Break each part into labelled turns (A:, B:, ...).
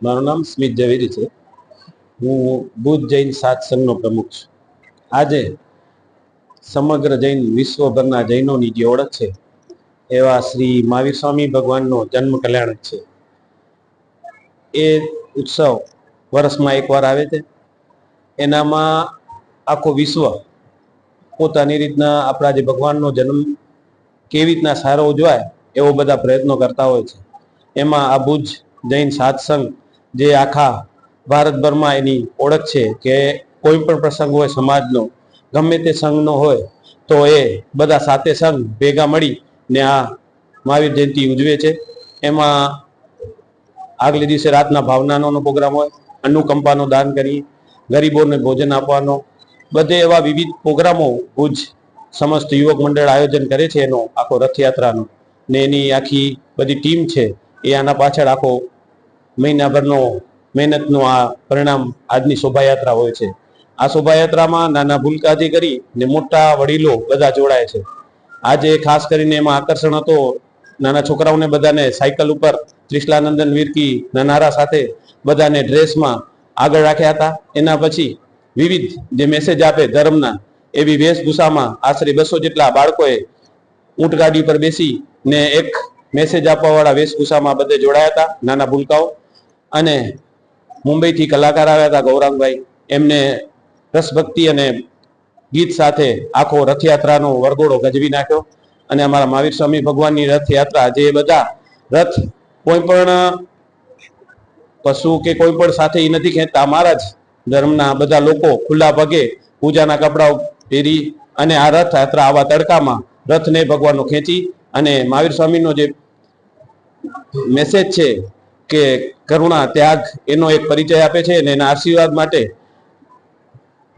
A: મારું નામ સ્મિત ઝવેરી છે. હું ભુજ જૈન સાત સંઘનો પ્રમુખ છું. આજે સમગ્ર જૈન વિશ્વભરના જૈનોની જે ઓળખ છે એવા શ્રી મહાવીર સ્વામી ભગવાનનો જન્મ કલ્યાણક છે. એ ઉત્સવ વર્ષમાં એકવાર આવે છે. એનામાં આખો વિશ્વ પોતાની રીતના આપણા જે ભગવાનનો જન્મ કેવી રીતના સારો ઉજવાય એવો બધા પ્રયત્નો કરતા હોય છે. એમાં આ ભુજ જૈન સાતસંગ જે આખા ભારતભરમાં એની ઓળખ છે કે કોઈ પણ પ્રસંગ હોય સમાજનો, ગમે તે સંઘનો હોય તો એ બધા સાતે સંઘ ભેગા મળી ને આ મહાવીર જયંતિ ઉજવે છે. એમાં આગલે દિવસે રાતના ભાવનાનો પ્રોગ્રામ હોય, અનુકંપાનું દાન કરી, ગરીબોને ભોજન આપવાનો, બધે એવા વિવિધ પ્રોગ્રામો ભુજ સમસ્ત યુવક મંડળ આયોજન કરે છે. એનો આખો રથયાત્રાનો ને એની આખી બધી ટીમ છે એ આના પાછળ આખો મહિનાભરનો મહેનતનું આ પરિણામ આજની શોભાયાત્રા હોય છે. આ શોભાયાત્રામાં નાના ભૂલકાથી કરી ને મોટા વડીલો બધા જોડાય છે. આજે ખાસ કરીને એમાં આકર્ષણ હતો નાના છોકરાઓને બધાને સાયકલ ઉપર ત્રિશલાનંદન વીરકી નારા સાથે બધાને ડ્રેસમાં આગળ રાખ્યા હતા. એના પછી વિવિધ જે મેસેજ આપે ધર્મના એવી વેશભૂષામાં આશરે 200 જેટલા બાળકોએ ઊંટગાડી પર બેસી ને એક મેસેજ આપવા વાળા વેશભૂષામાં બધે જોડાયા હતા નાના ભૂલકાઓ. અને મુંબઈથી કલાકાર આવ્યા હતા ગૌરાંગભાઈ, એમને રસભક્તિ અને ગીત સાથે આખો રથયાત્રાનો વરઘોડો ગજવી નાખ્યો. અને અમારા મહાવીર સ્વામી ભગવાનની રથયાત્રા જે બધા રથ કોઈ પણ પશુ કે કોઈ પણ સાથે એ નથી ખેંચતા, અમારા જ ધર્મના બધા લોકો ખુલ્લા પગે પૂજાના કપડાઓ પહેરી અને આ રથયાત્રા આવા તડકામાં રથને ભગવાનનો ખેંચી અને મહાવીર સ્વામીનો જે મેસેજ છે કે કરુણા ત્યાગ એનો એક પરિચય આપે છે. અને એના આશીર્વાદ માટે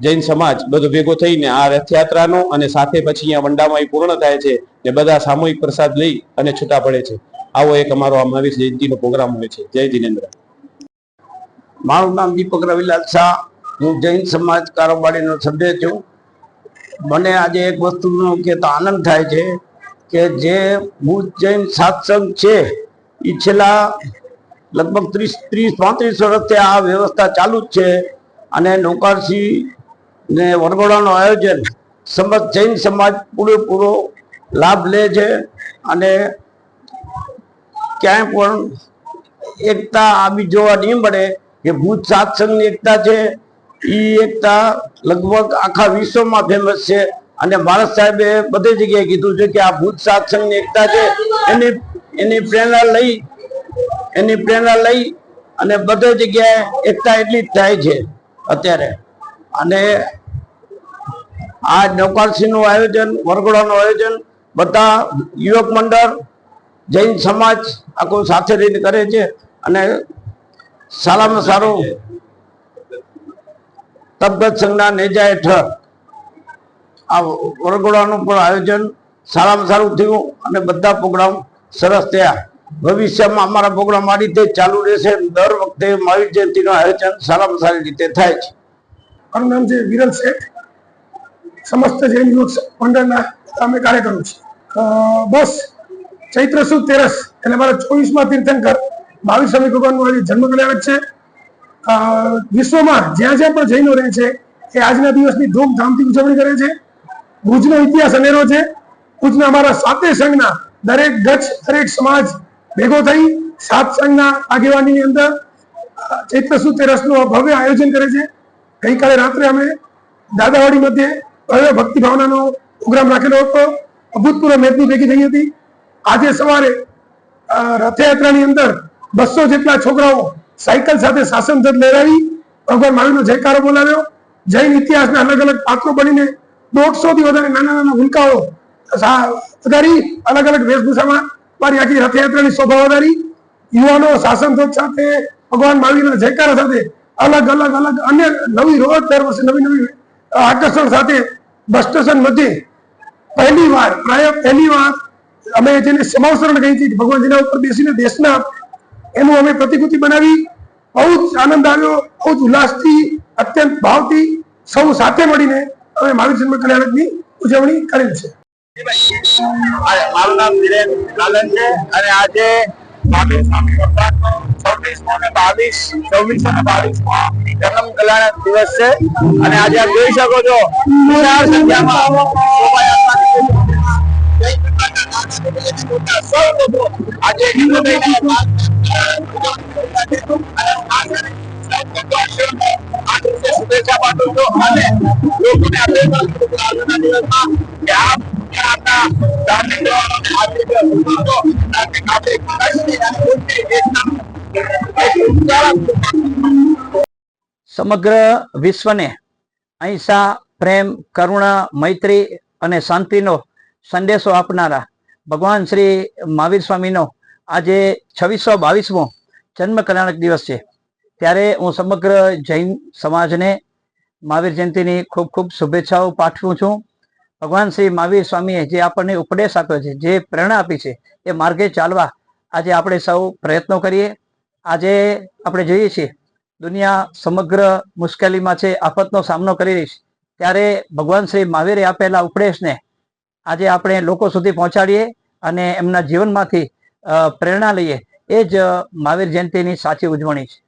A: જૈન સમાજ બધો ભેગો થઈને આ રથયાત્રાનો અને સાથે પછી અહીંયા વંડામાં પૂર્ણ થાય છે ને બધા સામૂહિક પ્રસાદ લઈ અને છૂટા પડે છે. આવો એક અમારો આ મહાવીર જયંતિનો પ્રોગ્રામ હોય છે. જય જિનેન્દ્ર.
B: મારું નામ દીપક રવિલાલ શાહ, હું જૈન સમાજ કારોબારીનો સભ્ય છું. મને આજે એક વસ્તુનો કહેતા આનંદ થાય છે કે જે ભુજ જૈન સાતસંગ છે એ છેલ્લા લગભગ 30-35 વર્ષથી આ વ્યવસ્થા ચાલુ જ છે. અને નૌકારસિંહ ને વરઘોડાનું આયોજન સમસ્ત જૈન સમાજ પૂરેપૂરો લાભ લે છે. અને ક્યાંય પણ એકતા આવી જોવા નહીં મળે કે ભુજ સાતસંગની એકતા છે એ એકતા લગભગ આખા વિશ્વમાં ફેમસ છે. અને ભારત સાહેબે બધી જગ્યાએ કીધું છે કે આ ભુજ સાતસંગની એકતા છે એની પ્રેરણા લઈ અને બધી જગ્યાએ એકતા એટલી જ થાય છે અત્યારે. અને આ નૌકારસિંહનું આયોજન, વરઘોડાનું આયોજન બધા યુવક મંડળ જૈન સમાજ આખો સાથે રહીને કરે છે. અને સારામાં સારું તબગત સંઘના નેજા હેઠળ આ વરઘોડાનું પણ આયોજન સારામાં સારું થયું અને બધા પ્રોગ્રામ સરસ થયા. ભવિષ્યમાં અમારા પ્રોગ્રામ આ રીતે ચાલુ રહેશે. દર વખતે મહાવીર જયંતિનું આયોજન સારામાં સારી રીતે થાય છે.
C: મારું નામ છે વિરલ શેઠ, સમસ્ત જૈન યુવક મંડળના અમે કાર્યકરો છીએ. બસ ચૈત્ર સુદ તેરસ એટલે મારા 24મા તીર્થંકર મહાવીર સ્વામી ભગવાનનું આજે જન્મ કલ્યાણક છે. વિશ્વમાં જ્યાં જ્યાં પણ જૈનો રહે છે એ આજના દિવસની ધૂમધામથી ઉજવણી કરે છે. ભુજનો ઇતિહાસ અનેરો છે. ભુજના અમારા સાતે સંઘના દરેક ગચ્છ, દરેક સમાજ ભેગો થઈ સાત સંઘના આગેવાનીની અંદર ચૈત્ર સુદ તેરસનું ભવ્ય આયોજન કરે છે. ગઈકાલે રાત્રે અમે દાદાવાડી મધ્યે ભવ્ય ભક્તિ ભાવનાનો પ્રોગ્રામ રાખેલો હતો. અભૂતપૂર્વ મેદની ભેગી થઈ હતી. આજે સવારે રથયાત્રાની અંદર 200 જેટલા છોકરાઓ સાયકલ સાથે શાસન ધ્વજ લહેરાવી ભગવાન મહાવીરનો જયકારો બોલાવ્યો. જૈન ઇતિહાસના અલગ અલગ પાત્રો બનીને 150 થી વધારે નાના નાના ભૂલકાઓ વધારી અલગ અલગ વેશભૂષામાં મારી આખી રથયાત્રાની શોભા વધારી. યુવાનો શાસન ધ્વજ સાથે ભગવાન મહાવીરના જયકારા સાથે અલગ અન્ય નવી રોજ દર વર્ષે નવી આકર્ષણ સાથે બસ સ્ટેશન મધ્યે પહેલી વાર અમે જેને સમાવસરણ કહી છીએ ભગવાન જેના ઉપર બેસીને દેશના એનું અમે પ્રતિકૃતિ બનાવી. બહુ જ આનંદ આવ્યો, બહુ જ ઉલ્લાસથી, અત્યંત ભાવથી સૌ સાથે મળીને અમે મહાવીર જન્મ કલ્યાણકની ઉજવણી કરેલ છે.
B: મારું નામ વિરેન કાલન છે અને આજે મહાવીર સ્વામી ભગવાનનો 26મો અને 24મો જન્મ કલ્યાણ દિવસ છે અને આજે આપ જોઈ શકો છો વિશાળ સંખ્યામાં સૌ લોકો આજે શુભેચ્છા પાઠવું છું અને લોકોને અપીલ કરું છું કે આજના દિવસમાં કે આપ આપના ધાર્મિક સમગ્ર વિશ્વને અહિંસા, પ્રેમ, કરુણા, મૈત્રી અને શાંતિનો સંદેશો આપનારા ભગવાન શ્રી મહાવીર સ્વામીનો આજે 2622મો જન્મ કલ્યાણક દિવસ છે. ત્યારે હું સમગ્ર જૈન સમાજને મહાવીર જયંતિની ખૂબ ખૂબ શુભેચ્છાઓ પાઠવું છું. ભગવાન શ્રી મહાવીર સ્વામીએ જે આપણને ઉપદેશ આપ્યો છે, જે પ્રેરણા આપી છે, એ માર્ગે ચાલવા આજે આપણે સૌ પ્રયત્નો કરીએ. આજે આપણે જોઈએ છીએ દુનિયા સમગ્ર મુશ્કેલીમાં છે, આફતનો સામનો કરી રહી છે. ત્યારે ભગવાન શ્રી મહાવીરે આપેલા ઉપદેશને આજે આપણે લોકો સુધી પહોંચાડીએ અને એમના જીવનમાંથી પ્રેરણા લઈએ. એ જ મહાવીર જયંતિની સાચી ઉજવણી છે.